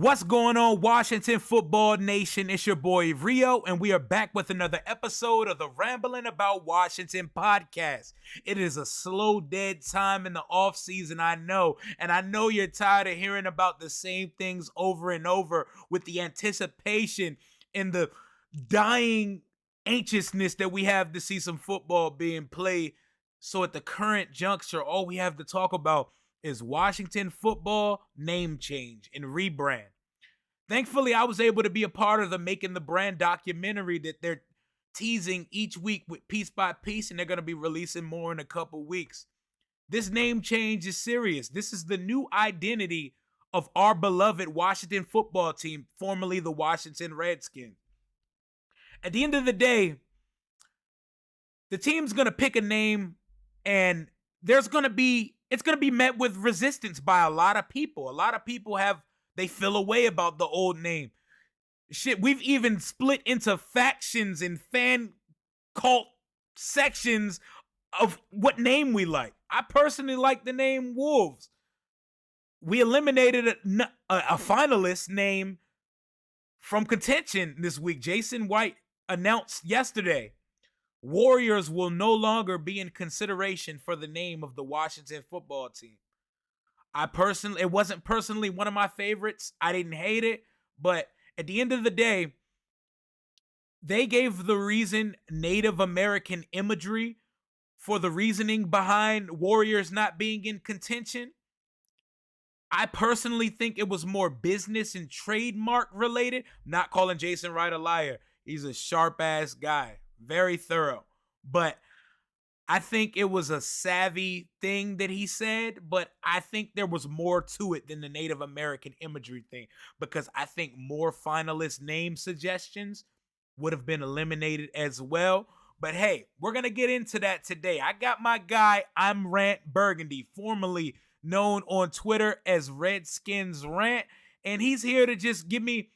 What's going on, Washington Football Nation? It's your boy Rio, and we are back with another episode of the Rambling About Washington podcast. It is a slow, dead time in the offseason, I know, and I know you're tired of hearing about the same things over and over with the anticipation and the dying anxiousness that we have to see some football being played. So at the current juncture, all we have to talk about is Washington football name change and rebrand. Thankfully, I was able to be a part of the Making the Brand documentary that they're teasing each week with piece by piece, and they're going to be releasing more in a couple weeks. This name change is serious. This is the new identity of our beloved Washington football team, formerly the Washington Redskins. At the end of the day, the team's going to pick a name, and it's going to be met with resistance by a lot of people. A lot of people they feel a way about the old name. Shit, we've even split into factions and fan cult sections of what name we like. I personally like the name Wolves. We eliminated a finalist name from contention this week. Jason White announced yesterday Warriors will no longer be in consideration for the name of the Washington football team. It wasn't personally one of my favorites. I didn't hate it, but at the end of the day, they gave the reason Native American imagery for the reasoning behind Warriors not being in contention. I personally think it was more business and trademark related. I'm not calling Jason Wright a liar. He's a sharp ass guy, very thorough, but I think it was a savvy thing that he said, but I think there was more to it than the Native American imagery thing, because I think more finalist name suggestions would have been eliminated as well. But hey, we're going to get into that today. I got my guy, I'm Rant Burgundy, formerly known on Twitter as Redskins Rant, and he's here to just give me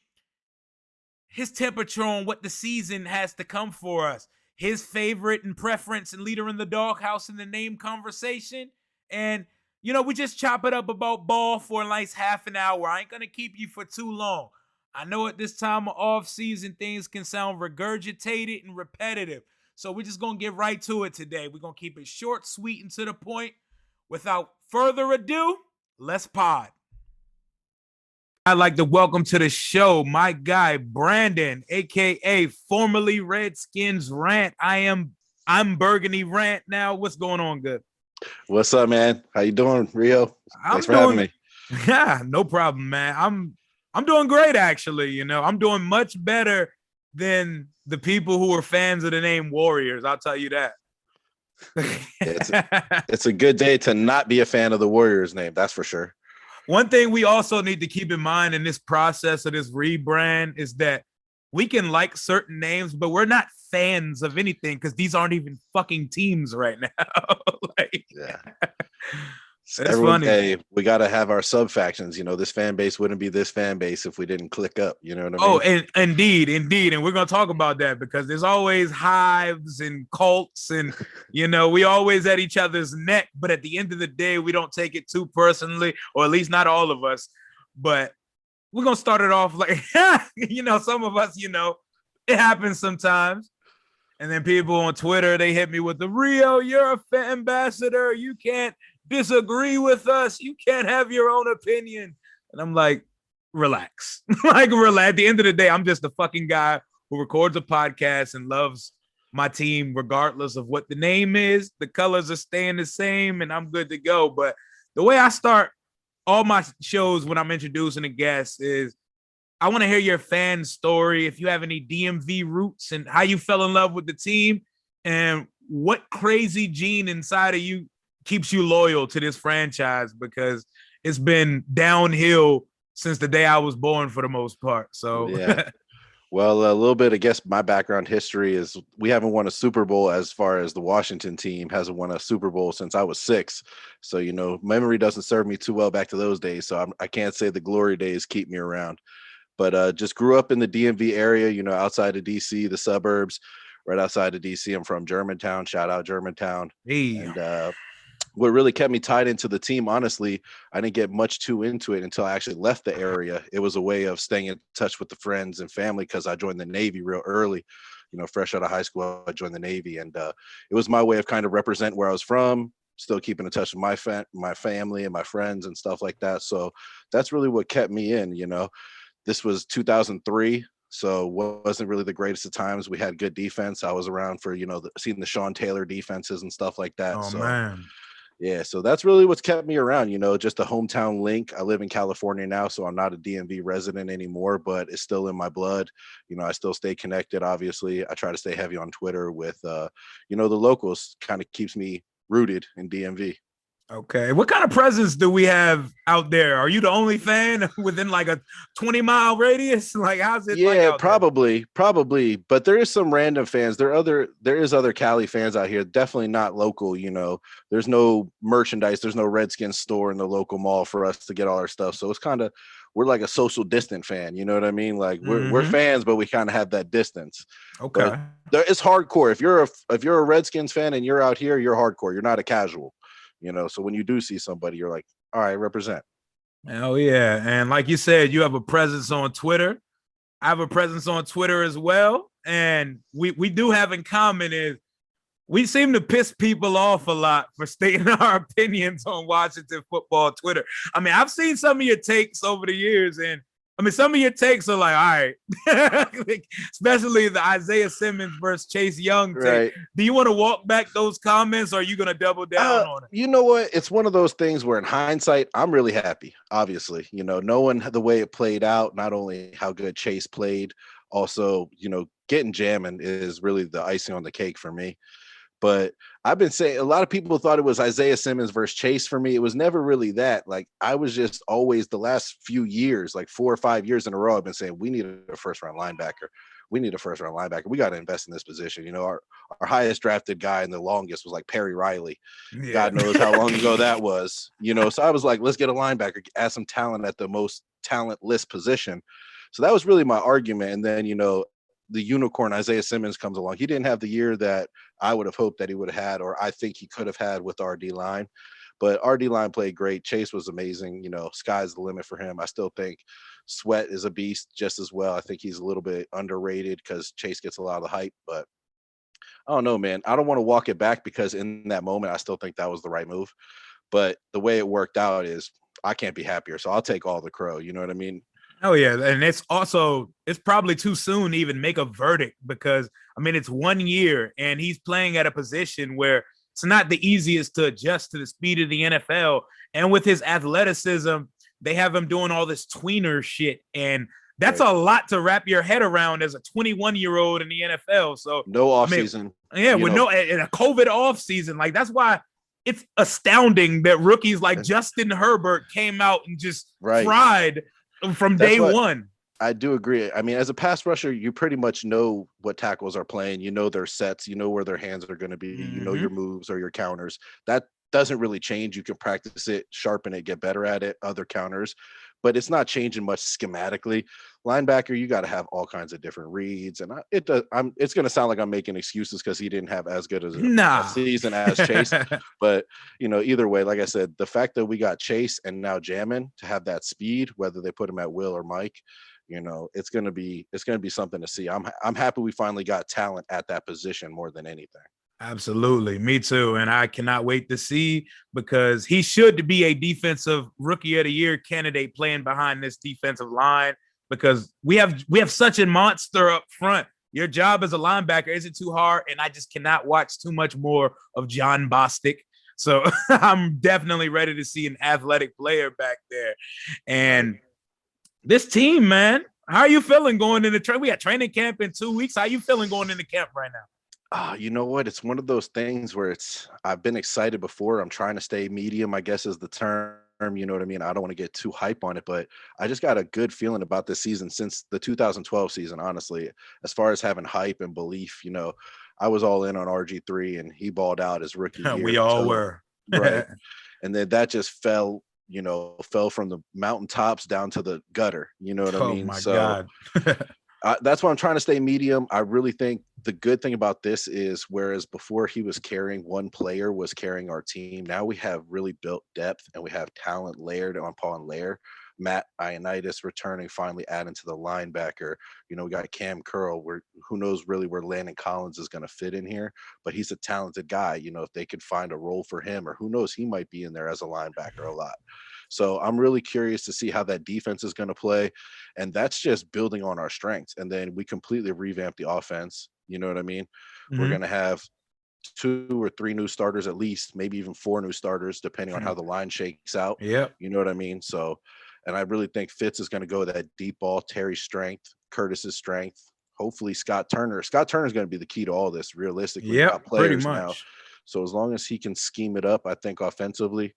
his temperature on what the season has to come for us. His favorite and preference and leader in the doghouse in the name conversation. And, we just chop it up about ball for a nice half an hour. I ain't going to keep you for too long. I know at this time of off season, things can sound regurgitated and repetitive. So we're just going to get right to it today. We're going to keep it short, sweet, and to the point. Without further ado, let's pod. I'd like to welcome to the show my guy, Brandon, a.k.a. formerly Redskins Rant. I'm Burgundy Rant now. What's going on, good? What's up, man? How you doing, Rio? Thanks for having me. Yeah, no problem, man. I'm doing great, actually. I'm doing much better than the people who are fans of the name Warriors. I'll tell you that. It's a good day to not be a fan of the Warriors name. That's for sure. One thing we also need to keep in mind in this process of this rebrand is that we can like certain names, but we're not fans of anything because these aren't even fucking teams right now. Yeah. That's funny. Hey, we got to have our sub factions. This fan base wouldn't be this fan base if we didn't click up. You know what I mean? Oh, and indeed. And we're going to talk about that because there's always hives and cults and, we always at each other's neck. But at the end of the day, we don't take it too personally, or at least not all of us. But we're going to start it off like, some of us, it happens sometimes. And then people on Twitter, they hit me with the Rio, you're a fan ambassador. You can't disagree with us. You can't have your own opinion. And I'm like, relax. Relax. At the end of the day, I'm just a fucking guy who records a podcast and loves my team regardless of what the name is. The colors are staying the same and I'm good to go. But the way I start all my shows when I'm introducing a guest is I want to hear your fan story. If you have any DMV roots and how you fell in love with the team and what crazy gene inside of you keeps you loyal to this franchise, because it's been downhill since the day I was born for the most part. So, yeah. Well, a little bit, I guess my background history is we haven't won a Super Bowl as far as the Washington team hasn't won a Super Bowl since I was 6. So, memory doesn't serve me too well back to those days. So I can't say the glory days keep me around, but just grew up in the DMV area, outside of DC, the suburbs, right outside of DC. I'm from Germantown. Shout out Germantown. Hey. And what really kept me tied into the team, honestly, I didn't get much too into it until I actually left the area. It was a way of staying in touch with the friends and family because I joined the Navy real early. Fresh out of high school, I joined the Navy, and it was my way of kind of represent where I was from, still keeping in touch with my family and my friends and stuff like that. So that's really what kept me in. This was 2003. So wasn't really the greatest of times. We had good defense. I was around for, seeing the Sean Taylor defenses and stuff like that. Oh So man. yeah, so that's really what's kept me around, just a hometown link. I live in California now, so I'm not a DMV resident anymore, but it's still in my blood. I still stay connected, obviously. I try to stay heavy on Twitter with, the locals, kind of keeps me rooted in DMV. Okay. What kind of presence do we have out there? Are you the only fan within like a 20-mile radius? Like, how's it like Yeah, out there? probably, but there is some random fans. There is other Cali fans out here. Definitely not local. There's no merchandise. There's no Redskins store in the local mall for us to get all our stuff. So it's kind of we're like a social distant fan. You know what I mean? Like we're Mm-hmm. fans, but we kind of have that distance. But Okay. it's hardcore. If you're a Redskins fan and you're out here, you're hardcore. You're not a casual. So when you do see somebody, you're like, all right, represent. Oh yeah. And like you said, you have a presence on Twitter. I have a presence on Twitter as well. And we do have in common is we seem to piss people off a lot for stating our opinions on Washington football Twitter. I mean, I've seen some of your takes over the years, and I mean, some of your takes are like, all right, like, especially the Isaiah Simmons versus Chase Young take. Right. Do you want to walk back those comments, or are you going to double down on it? You know what? It's one of those things where in hindsight, I'm really happy, obviously. Knowing the way it played out, not only how good Chase played, also, getting jamming is really the icing on the cake for me. But I've been saying a lot of people thought it was Isaiah Simmons versus Chase for me. It was never really that. Like I was just always the last few years, like 4 or 5 years in a row, I've been saying we need a first round linebacker. We need a first round linebacker. We got to invest in this position. Our highest drafted guy and the longest was like Perry Riley. Yeah. God knows how long ago that was. So I was like, let's get a linebacker, add some talent at the most talentless position. So that was really my argument. And then, the unicorn Isaiah Simmons comes along. He didn't have the year that I would have hoped that he would have had, or I think he could have had with our D line. But our D line played great. Chase was amazing. Sky's the limit for him. I still think Sweat is a beast just as well. I think he's a little bit underrated because Chase gets a lot of the hype. But I don't know, man. I don't want to walk it back because in that moment, I still think that was the right move. But the way it worked out is I can't be happier. So I'll take all the crow. You know what I mean? Oh yeah, and it's probably too soon to even make a verdict because I mean it's 1 year and he's playing at a position where it's not the easiest to adjust to the speed of the NFL. And with his athleticism, they have him doing all this tweener shit, and that's Right. a lot to wrap your head around as a 21-year-old in the NFL. So No I mean, offseason. yeah, with no in a COVID off season, like that's why it's astounding that rookies like Justin Herbert came out and just Right. fried from That's day what one. I do agree. I mean, as a pass rusher, you pretty much know what tackles are playing. You know their sets. You know where their hands are going to be. You know your moves or your counters. That doesn't really change. You can practice it, sharpen it, get better at it, other counters, but it's not changing much schematically. Linebacker, you got to have all kinds of different reads, and it's going to sound like I'm making excuses because he didn't have as good as a Nah. season as Chase. But either way, like I said, the fact that we got Chase and now Jamin to have that speed, whether they put him at Will or Mike, it's gonna be something to see. I'm happy we finally got talent at that position more than anything. Absolutely. Me too. And I cannot wait to see because he should be a defensive rookie of the year candidate playing behind this defensive line because we have such a monster up front. Your job as a linebacker isn't too hard, and I just cannot watch too much more of John Bostic. So I'm definitely ready to see an athletic player back there. And this team, man, how are you feeling going into training? We got training camp in 2 weeks. How are you feeling going into camp right now? You know what? It's one of those things where I've been excited before. I'm trying to stay medium, I guess is the term. You know what I mean? I don't want to get too hype on it, but I just got a good feeling about this season since the 2012 season, honestly. As far as having hype and belief, I was all in on RG3 and he balled out his rookie year. We all were. Right. And then that just fell from the mountaintops down to the gutter. You know what I mean? Oh my God. That's why I'm trying to stay medium. I really think the good thing about this is whereas before he was carrying one player was carrying our team, now we have really built depth and we have talent layered upon layer. Matt Ioannidis returning, finally adding to the linebacker. We got Cam Curl. Where who knows really where Landon Collins is going to fit in here, but he's a talented guy. If they could find a role for him, or who knows, he might be in there as a linebacker a lot. So I'm really curious to see how that defense is going to play, and that's just building on our strengths. And then we completely revamp the offense. You know what I mean? We're Mhm. going to have 2 or 3 new starters at least, maybe even 4 new starters, depending on how Mhm. the line shakes out. Yep. You know what I mean? So, and I really think Fitz is going to go that deep ball, Terry's strength, Curtis's strength. Hopefully, Scott Turner. Scott Turner is going to be the key to all this. Realistically, we Yep. got Pretty players now, much. so as long as he can scheme it up, I think offensively,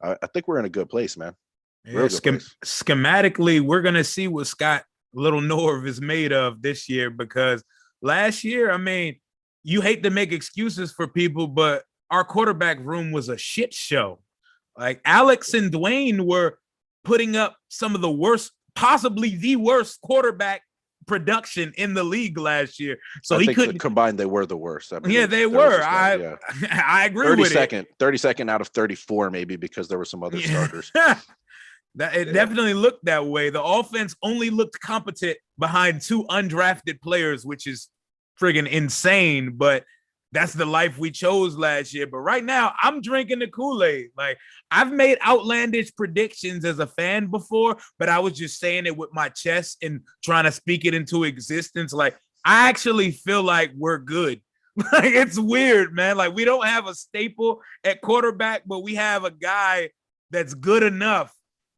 I think we're in a good place, man. Yeah. Real good place. Schematically, we're gonna see what Scott Little Norv is made of this year because last year, I mean, you hate to make excuses for people, but our quarterback room was a shit show. Like Alex and Dwayne were putting up some of the worst, possibly the worst quarterback production in the league last year. So I he think couldn't. combined they were the worst. I Yeah, believe they there was were. this guy, yeah. I agree thirty with it. second, 32nd out of 34, maybe because there were some other Yeah. starters. That it Yeah. definitely looked that way. The offense only looked competent behind 2 undrafted players, which is friggin' insane. But that's the life we chose last year. But right now, I'm drinking the Kool-Aid. Like I've made outlandish predictions as a fan before, but I was just saying it with my chest and trying to speak it into existence. Like I actually feel like we're good. Like it's weird, man. Like we don't have a staple at quarterback, but we have a guy that's good enough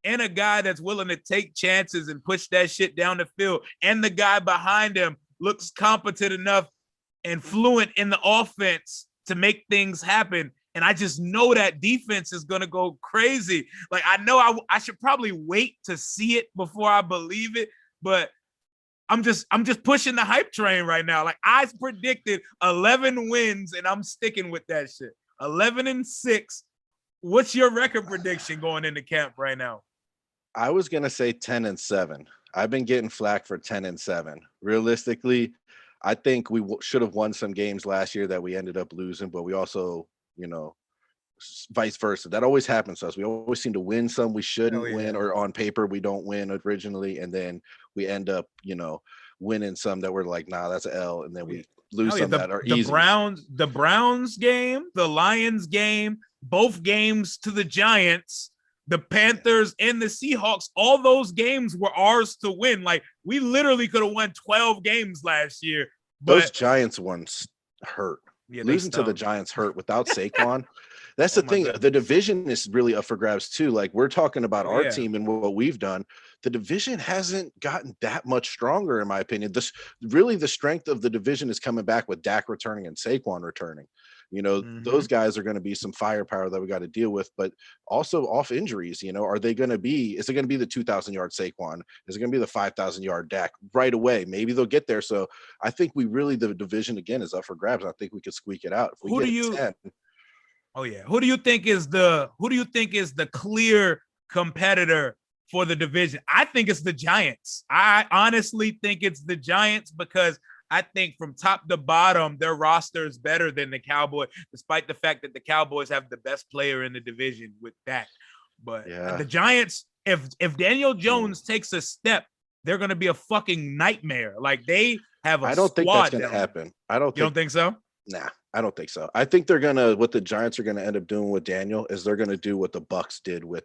and a guy that's willing to take chances and push that shit down the field. And the guy behind him looks competent enough and fluent in the offense to make things happen. And I just know that defense is going to go crazy. Like, I know I should probably wait to see it before I believe it, but I'm just pushing the hype train right now. Like I predicted 11 wins and I'm sticking with that shit. 11-6. What's your record prediction going into camp right now? I was gonna say 10-7. I've been getting flack for 10-7. Realistically, I think we should have won some games last year that we ended up losing, but we also, vice versa. That always happens to us. We always seem to win some we Hell shouldn't win, yeah. or on paper we don't win originally, and then we end up, winning some that we're like, nah, that's an L, and then Oh, yeah. we lose Oh yeah, some that are easies. The Browns game, the Lions game, both games to the Giants, the Panthers and the Seahawks, all those games were ours to win. Like we literally could have won 12 games last year, Those but Giants ones hurt. yeah, they Losing to the stung. Giants hurt without Saquon. That's Oh the my thing. The goodness. division is really up for grabs too. Like we're talking about Oh our yeah. team and what we've done. The division hasn't gotten that much stronger, in my opinion. This really the strength of the division is coming back with Dak returning and Saquon returning. Those Mm-hmm. guys are going to be some firepower that we got to deal with, but also off injuries. Are they going to be? Is it going to be the 2,000-yard Saquon? Is it going to be the 5,000-yard Dak right away? Maybe they'll get there. So I think the division again is up for grabs. I think we could squeak it out if we Who do get you 10. Oh yeah. Who do you think is the clear competitor for the division? I think it's the Giants. I honestly think it's the Giants because I think from top to bottom, their roster is better than the Cowboys, despite the fact that the Cowboys have the best player in the division with Dak. But Yeah. the Giants, if Daniel Mm. Jones takes a step, they're gonna be a fucking nightmare. Like they have a I don't think that's squad going to down there. happen. I don't You don't think. think so? Nah, I don't think so. I think they're gonna. What the Giants are going to end up doing with Daniel is they're going to do what the Bucks did with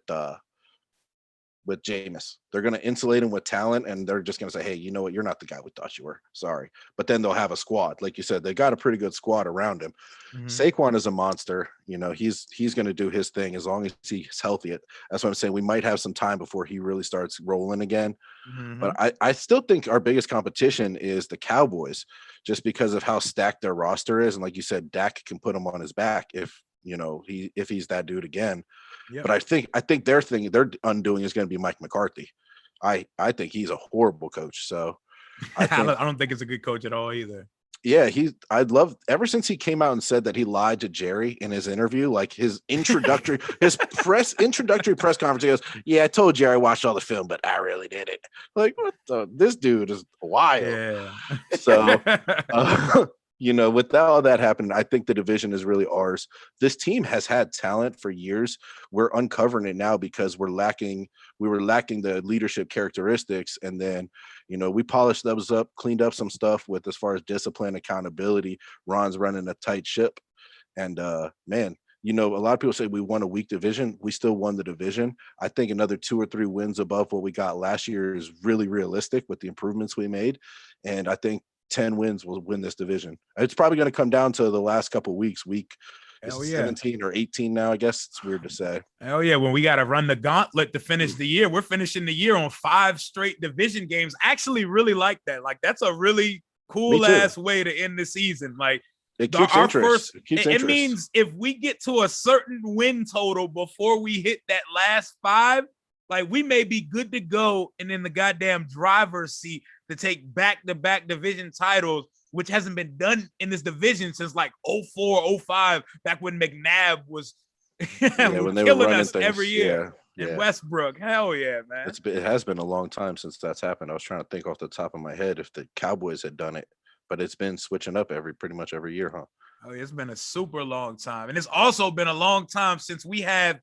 Jameis. They're going to insulate him with talent, and they're just going to say, "Hey, you know what? You're not the guy we thought you were. Sorry." But then they'll have a squad, like you said. They got a pretty good squad around him. Mm-hmm. Saquon is a monster. He's going to do his thing as long as he's healthy. That's what I'm saying. We might have some time before he really starts rolling again. Mm-hmm. But I still think our biggest competition is the Cowboys, just because of how stacked their roster is. And like you said, Dak can put him on his back if he's that dude again. Yep. But I think their undoing is going to be Mike McCarthy. I think he's a horrible coach. So I I think, don't think it's a good coach at all either. yeah, I'd love ever since he came out and said that he lied to Jerry in his interview, like his introductory press conference. He goes, "Yeah, I told Jerry I watched all the film, but I really did it." Like, this dude is wild. Yeah. So, uh, with all that happening, I think the division is really ours. This team has had talent for years. We're uncovering it now because we were lacking the leadership characteristics. And then, we polished those up, cleaned up some stuff with as far as discipline, accountability. Ron's running a tight ship. And man, a lot of people say we won a weak division. We still won the division. I think another 2 or 3 wins above what we got last year is really realistic with the improvements we made. And I think 10 wins will win this division. It's probably going to come down to the last couple of weeks. Week is Hell it yeah. 17 or 18 now, I guess. It's weird to say. Hell yeah. When we got to run the gauntlet to finish the year, we're finishing the year on 5 straight division games. I actually really like that. Like, that's a really cool ass way to end the season. Like, it keeps interest. It means if we get to a certain win total before we hit that last 5, like, we may be good to go and in the goddamn driver's seat to take back-to-back division titles, which hasn't been done in this division since like 04, 05, back when McNabb was when they killing were us things, every year. In Westbrook. Hell yeah, man. It has been a long time since that's happened. I was trying to think off the top of my head if the Cowboys had done it, but it's been switching up pretty much every year, huh? Oh, it's been a super long time. And it's also been a long time since we had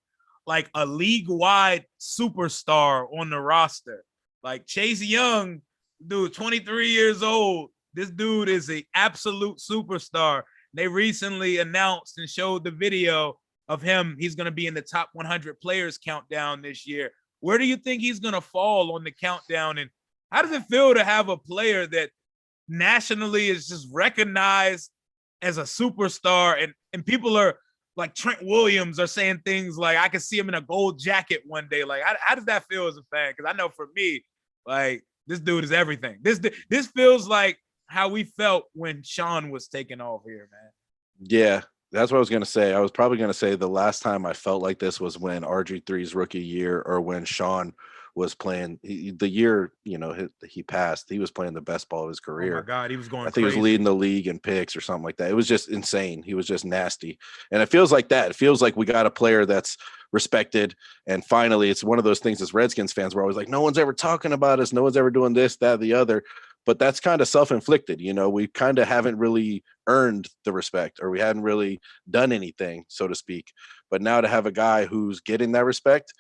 like a league-wide superstar on the roster. Like Chase Young, dude, 23 years old. This dude is an absolute superstar. They recently announced and showed the video of him. He's going to be in the top 100 players countdown this year. Where do you think he's going to fall on the countdown? And how does it feel to have a player that nationally is just recognized as a superstar, and people are like Trent Williams are saying things like, I could see him in a gold jacket one day. Like, how does that feel as a fan? Because I know for me, like, this dude is everything. This feels like how we felt when Sean was taking off here, man. Yeah, that's what I was going to say. I was probably going to say the last time I felt like this was when RG3's rookie year, or when Sean was playing the year, he passed. He was playing the best ball of his career. Oh my God, he was going I think crazy. He was leading the league in picks or something like that. It was just insane. He was just nasty. And it feels like that. It feels like we got a player that's respected. And finally, it's one of those things as Redskins fans, we're always like, no one's ever talking about us. No one's ever doing this, that, the other. But that's kind of self-inflicted. We kind of haven't really earned the respect, or we hadn't really done anything, so to speak. But now to have a guy who's getting that respect,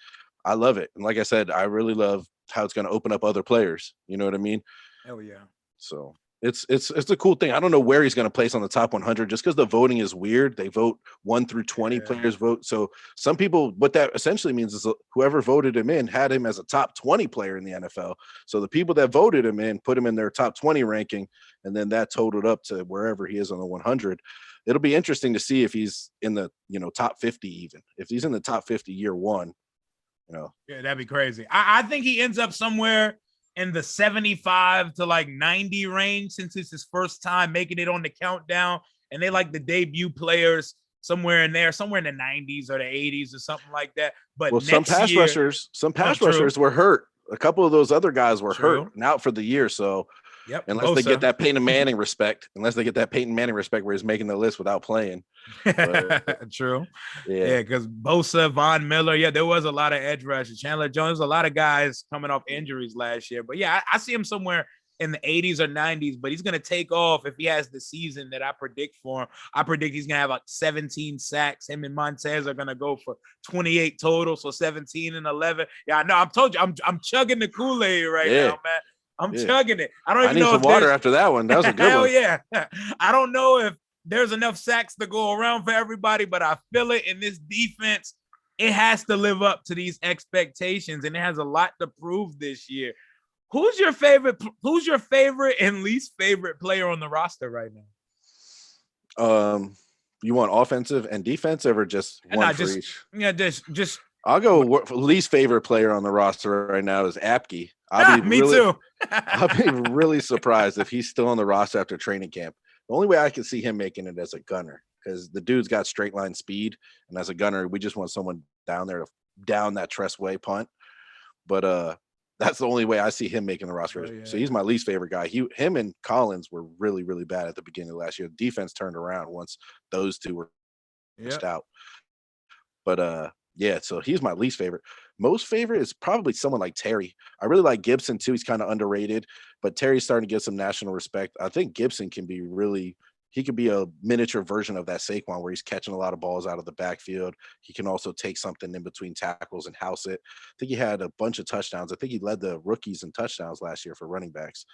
I love it. And like I said, I really love how it's going to open up other players. You know what I mean? Hell yeah. So it's a cool thing. I don't know where he's going to place on the top 100 just because the voting is weird. They vote 1 through 20 players vote. So some people, what that essentially means is whoever voted him in had him as a top 20 player in the NFL. So the people that voted him in put him in their top 20 ranking, and then that totaled up to wherever he is on the 100. It'll be interesting to see if he's in the top 50 even. If he's in the top 50 year one, Yeah, that'd be crazy. I think he ends up somewhere in the 75 to like 90 range, since it's his first time making it on the countdown. And they like the debut players somewhere in there, somewhere in the 90s or the 80s or something like that. But some pass rushers were hurt. A couple of those other guys were hurt and out for the year. So unless they get that Peyton Manning respect, where he's making the list without playing. But, True. Yeah, because Bosa, Von Miller, there was a lot of edge rushers. Chandler Jones, a lot of guys coming off injuries last year. But yeah, I see him somewhere in the 80s or 90s, but he's going to take off if he has the season that I predict for him. I predict he's going to have like 17 sacks. Him and Montez are going to go for 28 total, so 17 and 11. Yeah, I know. I'm told you, I'm chugging the Kool-Aid right now, man. I'm chugging it. I don't even know if water after that one. That was a good hell one. Yeah. I don't know if there's enough sacks to go around for everybody, but I feel it in this defense. It has to live up to these expectations, and it has a lot to prove this year. Who's your favorite and least favorite player on the roster right now? You want offensive and defensive, or just one for each? Yeah, just. I'll go least favorite player on the roster right now is Apke. Me too. I'll be really surprised if he's still on the roster after training camp. The only way I can see him making it as a gunner, because the dude's got straight line speed, and as a gunner, we just want someone down there to down that Tressway punt. But that's the only way I see him making the roster. Oh, yeah. So he's my least favorite guy. Him and Collins were really, really bad at the beginning of last year. The defense turned around once those two were out. But yeah, so he's my least favorite. Most favorite is probably someone like Terry. I really like Gibson too. He's kind of underrated, but Terry's starting to get some national respect. I think Gibson can be he could be a miniature version of that Saquon where he's catching a lot of balls out of the backfield. He can also take something in between tackles and house it. I think he had a bunch of touchdowns. I think he led the rookies in touchdowns last year for running backs.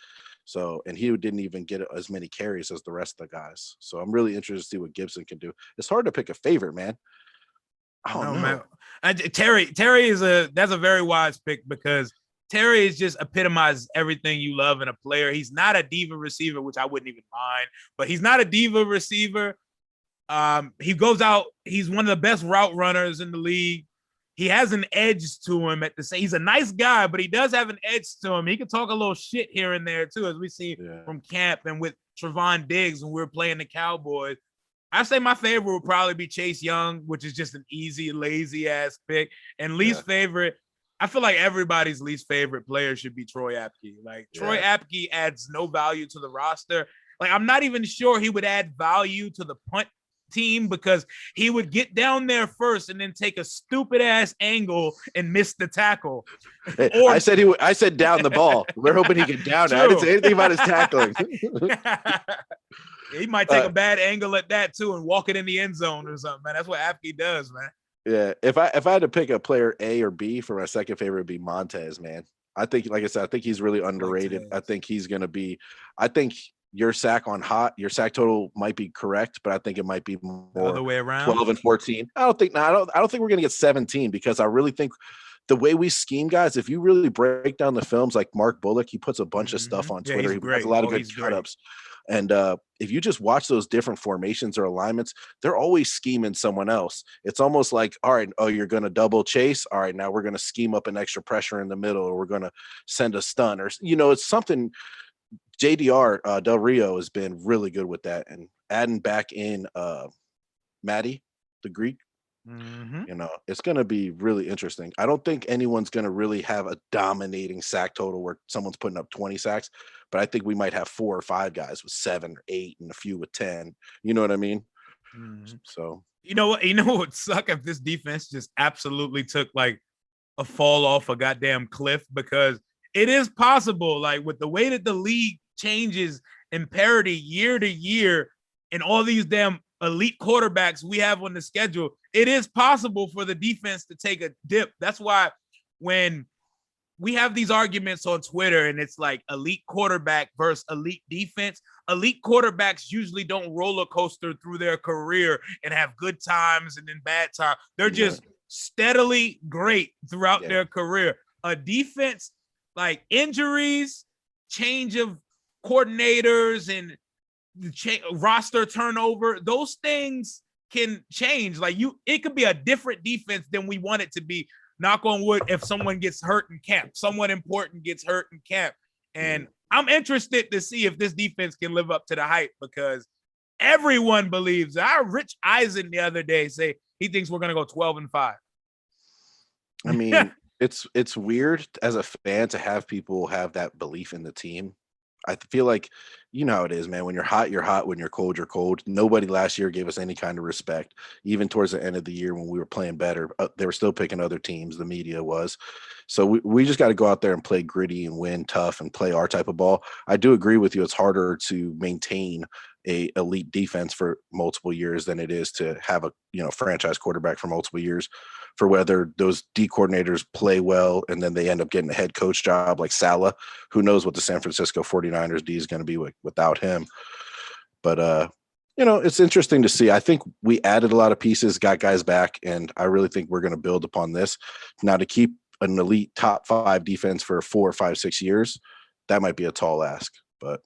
So, and he didn't even get as many carries as the rest of the guys. So I'm really interested to see what Gibson can do. It's hard to pick a favorite, man. I know, man. Terry that's a very wise pick because Terry is just epitomizes everything you love in a player. He's not a diva receiver, which I wouldn't even mind, but he's not a diva receiver. He goes out. He's one of the best route runners in the league. He has an edge to him he's a nice guy, but he does have an edge to him. He can talk a little shit here and there too, as we see from camp and with Trevon Diggs when we were playing the Cowboys. I say my favorite would probably be Chase Young, which is just an easy, lazy ass pick. And least favorite, I feel like everybody's least favorite player should be Troy Apke. Like Troy Apke adds no value to the roster. Like I'm not even sure he would add value to the punt team because he would get down there first and then take a stupid ass angle and miss the tackle. I said down the ball. We're hoping he get down. I didn't say anything about his tackling. He might take a bad angle at that too and walk it in the end zone or something, man. That's what Apke does, man. Yeah. If I had to pick a player A or B for my second favorite, it'd be Montez, man. I think, like I said, I think he's really underrated. I think he's gonna be. I think your sack total might be correct, but I think it might be more the other way around. 12 and 14. I don't think we're gonna get 17 because I really think the way we scheme guys, if you really break down the films, like Mark Bullock, he puts a bunch of stuff on Twitter. He has a lot of good cut-ups. And if you just watch those different formations or alignments, they're always scheming someone else. It's almost like, all right, you're going to double chase. All right, now we're going to scheme up an extra pressure in the middle, or we're going to send a stun, or it's something. JDR Del Rio has been really good with that, and adding back in Matty, the Greek. It's going to be really interesting. I don't think anyone's going to really have a dominating sack total where someone's putting up 20 sacks, but I think we might have 4 or 5 guys with 7 or 8 and a few with 10. You know what I mean? So what would suck if this defense just absolutely took like a fall off a goddamn cliff, because it is possible, like with the way that the league changes in parity year to year and all these damn elite quarterbacks we have on the schedule, it is possible for the defense to take a dip. That's why when we have these arguments on Twitter and it's like elite quarterback versus elite defense, elite quarterbacks usually don't roller coaster through their career and have good times and then bad times. They're just steadily great throughout their career. A defense, like injuries, change of coordinators, and roster turnover, those things can change. Like it could be a different defense than we want it to be. Knock on wood, if someone gets hurt in camp, someone important gets hurt in camp. And I'm interested to see if this defense can live up to the hype, because everyone believes. Our Rich Eisen the other day say he thinks we're going to go 12 and 5. I mean, it's weird as a fan to have people have that belief in the team. I feel like, how it is, man. When you're hot, you're hot. When you're cold, you're cold. Nobody last year gave us any kind of respect. Even towards the end of the year when we were playing better, they were still picking other teams. The media was. So we just got to go out there and play gritty and win tough and play our type of ball. I do agree with you. It's harder to maintain a elite defense for multiple years than it is to have a franchise quarterback for multiple years. For whether those D coordinators play well and then they end up getting a head coach job like Saleh, who knows what the San Francisco 49ers D is going to be without him. But, it's interesting to see. I think we added a lot of pieces, got guys back, and I really think we're going to build upon this. Now, to keep an elite top 5 defense for 4, 5, 6 years, that might be a tall ask. But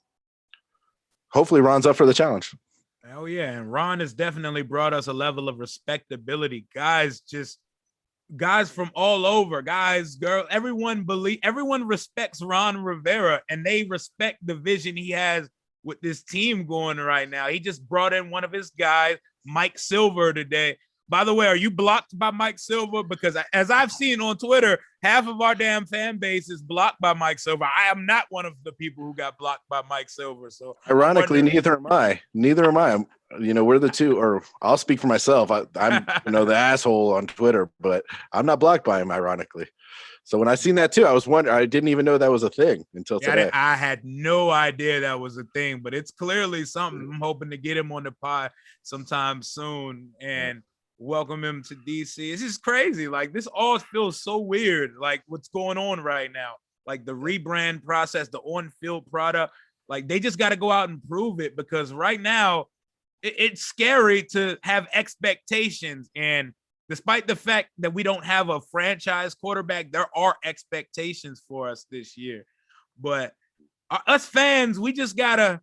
hopefully Ron's up for the challenge. Hell yeah. And Ron has definitely brought us a level of respectability. Guys from all over, girls, everyone respects Ron Rivera, and they respect the vision he has with this team going right now. He just brought in one of his guys, Mike Silver, today. By the way, are you blocked by Mike Silver? Because as I've seen on Twitter, half of our damn fan base is blocked by Mike Silver. I am not one of the people who got blocked by Mike Silver. So ironically, neither am I. We're the two, or I'll speak for myself. I'm the asshole on Twitter, but I'm not blocked by him, ironically. So when I seen that too, I was wondering. I didn't even know that was a thing until Yeah, today. I had no idea that was a thing, but it's clearly something. I'm hoping to get him on the pod sometime soon and welcome him to DC. It's just crazy. Like this all feels so weird. Like what's going on right now. Like the rebrand process, the on-field product. Like they just got to go out and prove it because right now it's scary to have expectations. And despite the fact that we don't have a franchise quarterback, there are expectations for us this year. But us fans, we just gotta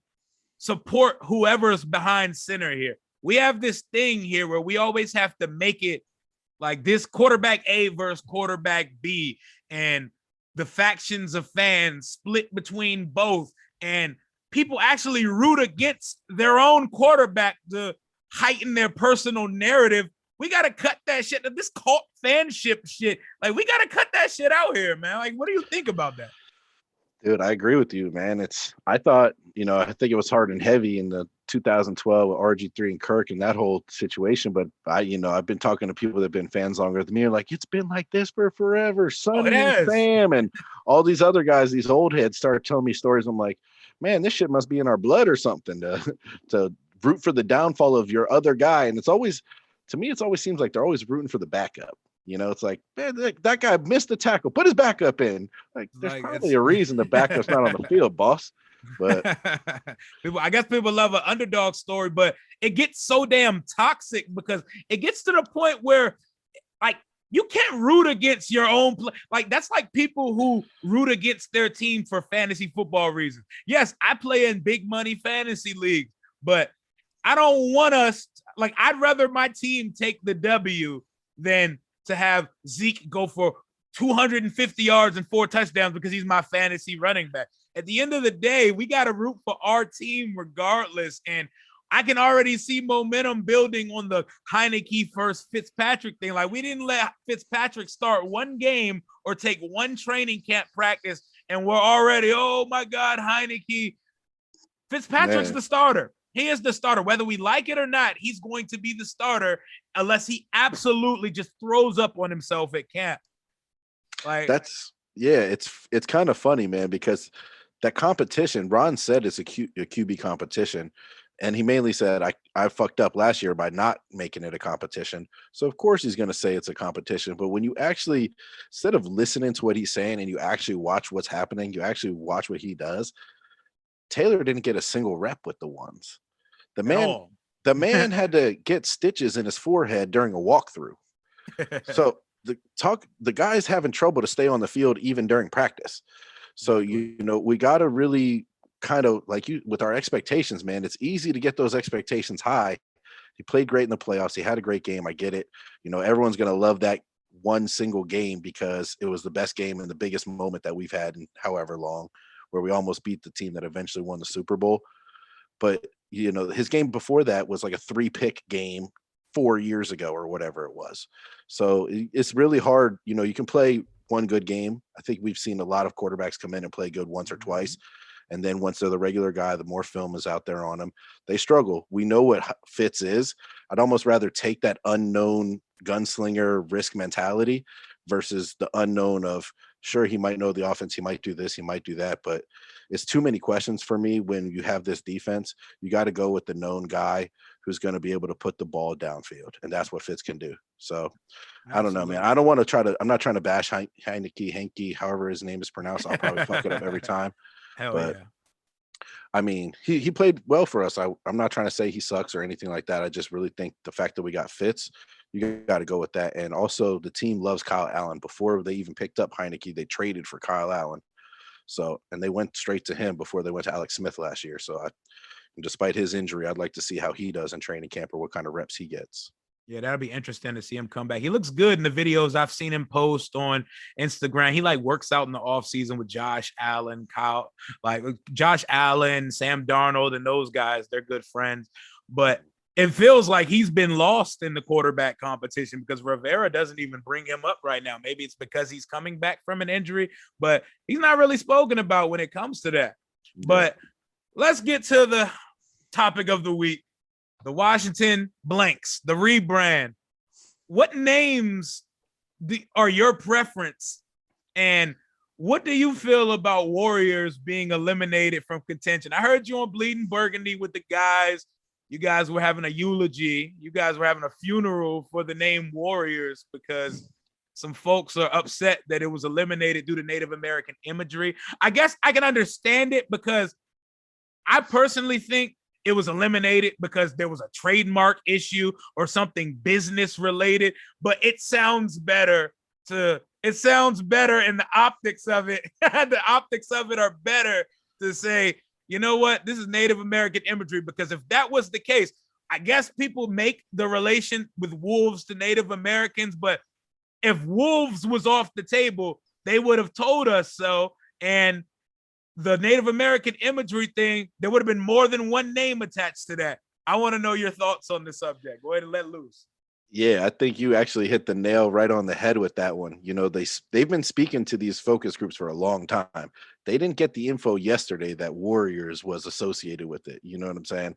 support whoever's behind center here. We have this thing here where we always have to make it like this quarterback A versus quarterback B, and the factions of fans split between both, and people actually root against their own quarterback to heighten their personal narrative. We got to cut that shit. This cult fanship shit. Like, we got to cut that shit out here, man. Like, what do you think about that? Dude, I agree with you, man. I thought, I think it was hard and heavy in the 2012 with RG3 and Kirk and that whole situation. But I've been talking to people that have been fans longer than me. Like, it's been like this for forever. Sonny and Sam and all these other guys, these old heads started telling me stories. I'm like, man, this shit must be in our blood or something to root for the downfall of your other guy. And to me, it always seems like they're always rooting for the backup. It's like, man, that guy missed the tackle. Put his backup in. Like, there's probably a reason the backup's not on the field, boss. But I guess people love an underdog story, but it gets so damn toxic because it gets to the point where, like, you can't root against your own play. Like, that's like people who root against their team for fantasy football reasons. Yes, I play in big money fantasy leagues, but I don't want us, like, I'd rather my team take the W than to have Zeke go for 250 yards and 4 touchdowns because he's my fantasy running back. At the end of the day, we got to root for our team regardless. And I can already see momentum building on the Heineke versus Fitzpatrick thing. Like, we didn't let Fitzpatrick start one game or take one training camp practice, and we're already, oh my God, Heineke. Fitzpatrick's the starter. He is the starter. Whether we like it or not, he's going to be the starter unless he absolutely just throws up on himself at camp. Like, it's kind of funny, man, because that competition, Ron said it's a QB competition. And he mainly said, I fucked up last year by not making it a competition. So of course he's going to say it's a competition. But when you actually, instead of listening to what he's saying and you actually watch what's happening, you actually watch what he does, Taylor didn't get a single rep with the ones. The man had to get stitches in his forehead during a walkthrough. So the guy's having trouble to stay on the field even during practice. So we got to really kind of, like, you with our expectations, man. It's easy to get those expectations high. He played great in the playoffs. He had a great game. I get it. Everyone's going to love that one single game because it was the best game and the biggest moment that we've had in however long, where we almost beat the team that eventually won the Super Bowl. But his game before that was like a 3-pick game 4 years ago or whatever it was. So it's really hard. You can play one good game. I think we've seen a lot of quarterbacks come in and play good once or twice. And then once they're the regular guy, the more film is out there on them, they struggle. We know what Fitz is. I'd almost rather take that unknown gunslinger risk mentality versus the unknown of, sure, he might know the offense, he might do this, he might do that, but it's too many questions for me when you have this defense. You got to go with the known guy who's going to be able to put the ball downfield, and that's what Fitz can do. So I don't know, man. I don't want to I'm not trying to bash Heineke, however his name is pronounced. I'll probably fuck it up every time. Yeah. I mean, he played well for us. I'm not trying to say he sucks or anything like that. I just really think the fact that we got Fitz, you got to go with that. And also, the team loves Kyle Allen. Before they even picked up Heineke, they traded for Kyle Allen. So, and they went straight to him before they went to Alex Smith last year. So, despite his injury, I'd like to see how he does in training camp or what kind of reps he gets. Yeah, that'll be interesting to see him come back. He looks good in the videos I've seen him post on Instagram. He works out in the off season with Josh Allen, Josh Allen, Sam Darnold, and those guys. They're good friends. But it feels like he's been lost in the quarterback competition because Rivera doesn't even bring him up right now. Maybe it's because he's coming back from an injury, but he's not really spoken about when it comes to that. Yeah. But let's get to the topic of the week. The Washington blanks, the rebrand. What names are your preference And what do you feel about Warriors being eliminated from contention? I heard you on Bleeding Burgundy with the guys. You guys were having a eulogy. You guys were having a funeral for the name Warriors because some folks are upset that it was eliminated due to Native American imagery. I guess I can understand it because I personally think it was eliminated because there was a trademark issue or something business related, but it sounds better in the optics of it. The optics of it are better to say, you know what, this is Native American imagery, because if that was the case, I guess people make the relation with wolves to Native Americans, but if wolves was off the table, they would have told us so. And the Native American imagery thing, there would have been more than one name attached to that. I want to know your thoughts on the subject. Go ahead and let loose. Yeah, I think you actually hit the nail right on the head with that one. You know, they've been speaking to these focus groups for a long time. They didn't get the info yesterday that Warriors was associated with it. You know what I'm saying?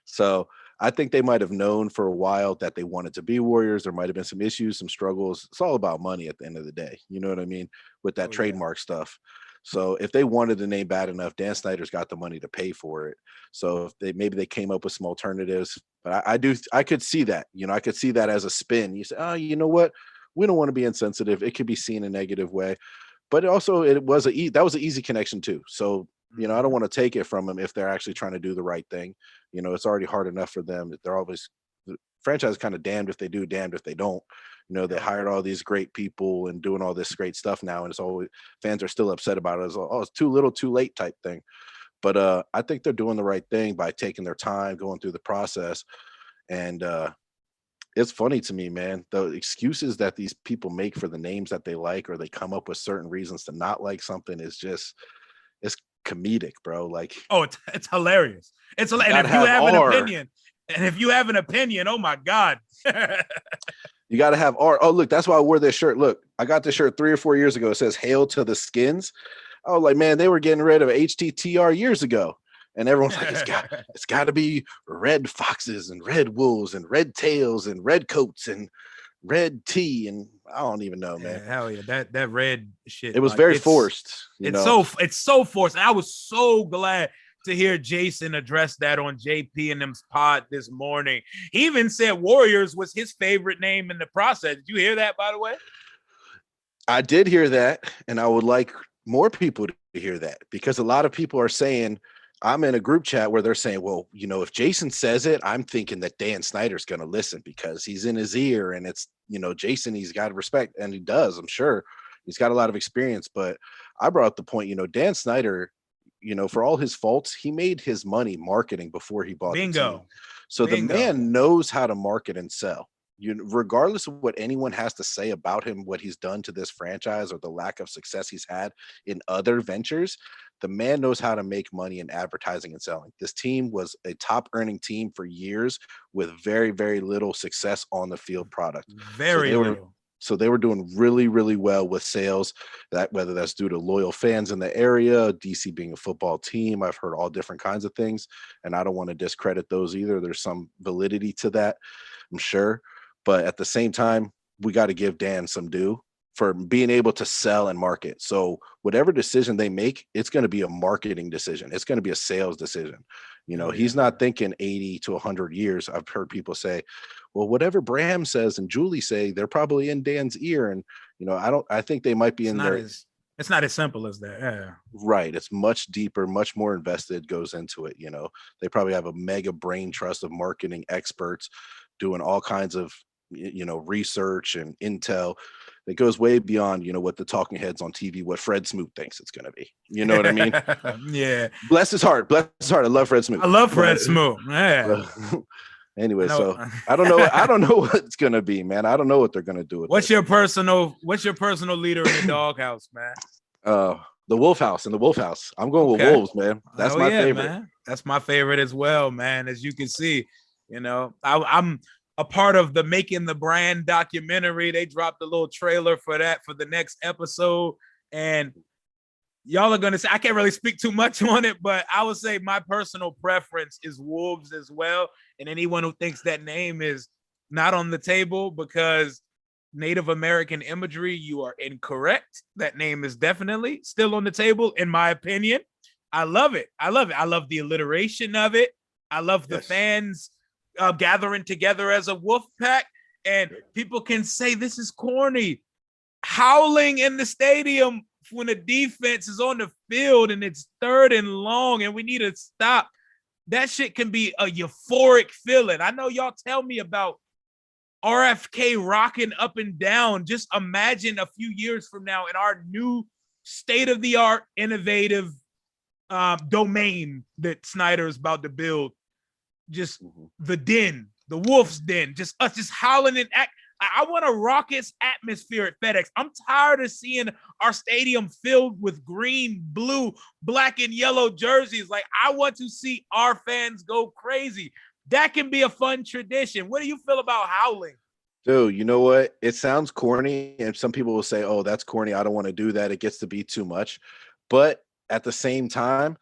So I think they might have known for a while that they wanted to be Warriors. There might have been some issues, some struggles. It's all about money at the end of the day. You know what I mean? With that Oh, yeah. trademark stuff. So if they wanted the name bad enough, Dan Snyder's got the money to pay for it. So if they came up with some alternatives, but I could see that. You know, I could see that as a spin. You say, oh, you know what? We don't want to be insensitive. It could be seen a negative way, but also that was an easy connection too. So you know, I don't want to take it from them if they're actually trying to do the right thing. You know, it's already hard enough for them. They're always the franchise is kind of damned if they do, damned if they don't. You know, they Oh, hired yeah. all these great people and doing all this great stuff now, and it's always fans are still upset about it. It's oh, it's too little, too late type thing. But I think they're doing the right thing by taking their time, going through the process, and it's funny to me, man. The excuses that these people make for the names that they like, or they come up with certain reasons to not like something, is just it's comedic, bro. Like Oh, it's hilarious. you And gotta if you have have an R. opinion, oh my God. You gotta have R. Oh, look, that's why I wore this shirt. Look, I got this shirt 3 or 4 years ago. It says "Hail to the Skins." I was like, man, they were getting rid of HTTR years ago. And everyone's like, it's got to be red foxes and red wolves and red tails and red coats and red tea, and I don't even know, man. Yeah, hell yeah, that red shit, It was like very forced, you know. it's so forced. And I was so glad to hear Jason address that on JP and them's pod this morning. He even said Warriors was his favorite name in the process. Did you hear that, by the way? I did hear that, and I would like more people to hear that, because a lot of people are saying, I'm in a group chat where they're saying, well, you know, if Jason says it, I'm thinking that Dan Snyder's going to listen because he's in his ear, and it's, you know, Jason, he's got respect, and he does, I'm sure. He's got a lot of experience. But I brought up the point, you know, Dan Snyder, you know, for all his faults, he made his money marketing before he bought the team. Bingo. So the Bingo. man knows how to market and sell. You, regardless of what anyone has to say about him, what he's done to this franchise or the lack of success he's had in other ventures, the man knows how to make money in advertising and selling. This team was a top earning team for years with very, very little success on the field product. So Very they were little. so they were doing really, really well with sales. That whether that's due to loyal fans in the area, DC being a football team, I've heard all different kinds of things, and I don't want to discredit those either. There's some validity to that, I'm sure, but at the same time, we got to give Dan some due for being able to sell and market. So whatever decision they make, it's going to be a marketing decision. It's going to be a sales decision. You know, Hell yeah. he's not thinking 80 to 100 years. I've heard people say, well, whatever Bram says and Julie say, they're probably in Dan's ear. And, you know, I think they might be It's in not there. as it's not as simple as that. Yeah. Right. It's much deeper, much more invested goes into it. You know, they probably have a mega brain trust of marketing experts doing all kinds of, you know, research and intel that goes way beyond, you know, what the talking heads on TV, what Fred Smoot thinks it's going to be. You know what I mean? Yeah. Bless his heart. Bless his heart. I love Fred Smoot. I love But, Fred Smoot. Yeah. I anyway, know. so I don't know. I don't know what it's going to be, man. I don't know what they're going to do with What's this. your personal leader in the doghouse, man? The Wolf House and the Wolf House. I'm going with Okay. Wolves, man. That's Oh my yeah, favorite. man. That's my favorite as well, man. As you can see, you know, I'm a part of the Making the Brand documentary. They dropped a little trailer for that for the next episode, and y'all are gonna say I can't really speak too much on it, but I would say my personal preference is Wolves as well. And anyone who thinks that name is not on the table because Native American imagery, you are incorrect. That name is definitely still on the table, in my opinion. I love it. I love it. I love the alliteration of it. I love the Yes. fans gathering together as a wolf pack. And people can say this is corny. Howling in the stadium when the defense is on the field and it's third and long and we need to stop. That shit can be a euphoric feeling. I know y'all tell me about RFK rocking up and down. Just imagine a few years from now in our new state of the art, innovative domain that Snyder is about to build. Just the den, the wolf's den, just us just howling and act. I want a raucous atmosphere at FedEx. I'm tired of seeing our stadium filled with green, blue, black, and yellow jerseys. Like, I want to see our fans go crazy. That can be a fun tradition. What do you feel about howling? Dude, you know what? It sounds corny, and some people will say, "Oh, that's corny. I don't want to do that. It gets to be too much." But at the same time,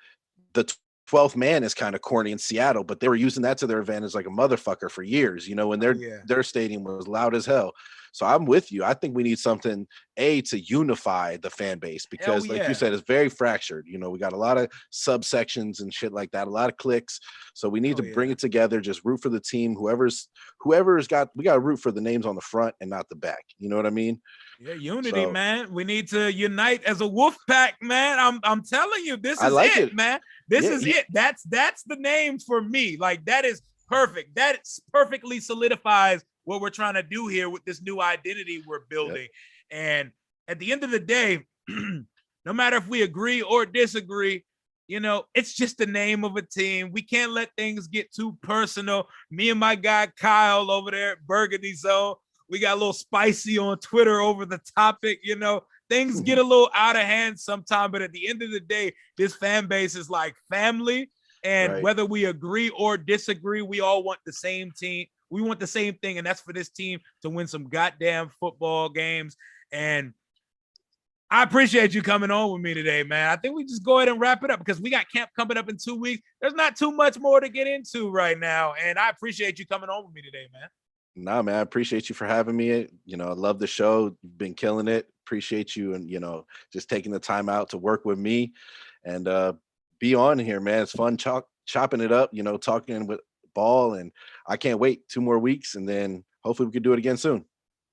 the 12th man is kind of corny in Seattle, but they were using that to their advantage like a motherfucker for years, you know, when their stadium was loud as hell. So I'm with you. I think we need something to unify the fan base because like you said, it's very fractured. You know, we got a lot of subsections and shit like that, a lot of cliques. So we need to bring it together, just root for the team. Whoever's got we got to root for the names on the front and not the back. You know what I mean? Yeah, unity, man. We need to unite as a wolf pack, man. I'm telling you, this is like it, man. This is it. That's the name for me. Like, that is perfect. That perfectly solidifies what we're trying to do here with this new identity we're building. And at the end of the day, no matter if we agree or disagree, you know, it's just the name of a team. We can't let things get too personal. Me and my guy Kyle over there at Burgundy Zone, we got a little spicy on Twitter over the topic. You know, things get a little out of hand sometimes, but at the end of the day, this fan base is like family. And whether we agree or disagree, we all want the same team. We want the same thing, and that's for this team to win some goddamn football games. And I appreciate you coming on with me today, man. I think we just go ahead and wrap it up because we got camp coming up in 2 weeks. There's not too much more to get into right now. And I appreciate you coming on with me today, man. Nah, man, I appreciate you for having me. You know, I love the show. You've been killing it. Appreciate you and, you know, just taking the time out to work with me and be on here, man. It's fun chopping it up, you know, talking with ball. And I can't wait 2 more weeks. And then hopefully we can do it again soon.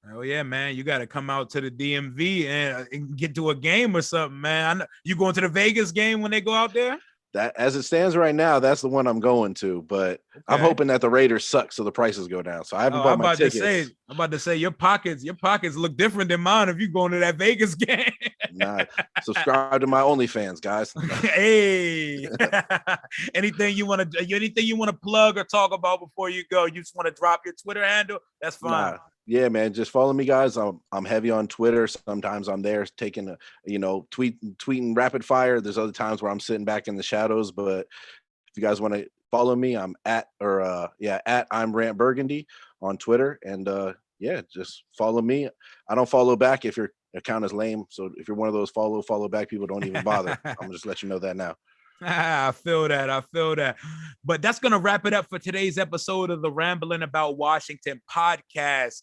Oh yeah, man! You got to come out to the DMV and get to a game or something, man. You going to the Vegas game when they go out there? That, as it stands right now, that's the one I'm going to. But I'm hoping that the Raiders suck, so the prices go down. So I haven't bought my tickets. I'm about to say your pockets look different than mine if you going to that Vegas game. Nah, subscribe to my OnlyFans, guys. Hey, anything you want to plug or talk about before you go? You just want to drop your Twitter handle? That's fine. Nah. Yeah, man, just follow me, guys. I'm heavy on Twitter. Sometimes I'm there taking tweeting rapid fire. There's other times where I'm sitting back in the shadows. But if you guys want to follow me, I'm at I'm Rant Burgundy on Twitter. And just follow me. I don't follow back if your account is lame. So if you're one of those follow back people, don't even bother. I'm gonna just let you know that now. I feel that. But that's going to wrap it up for today's episode of the Rambling About Washington podcast.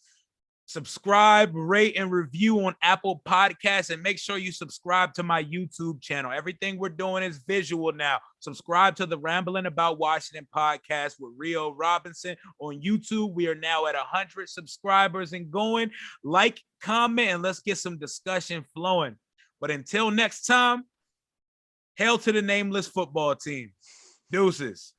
Subscribe, rate, and review on Apple Podcasts, and make sure you subscribe to my YouTube channel. Everything we're doing is visual now. Subscribe to the Rambling About Washington podcast with Rio Robinson on YouTube. We are now at 100 subscribers and going. Like, comment, and let's get some discussion flowing. But until next time, hail to the nameless football team. Deuces.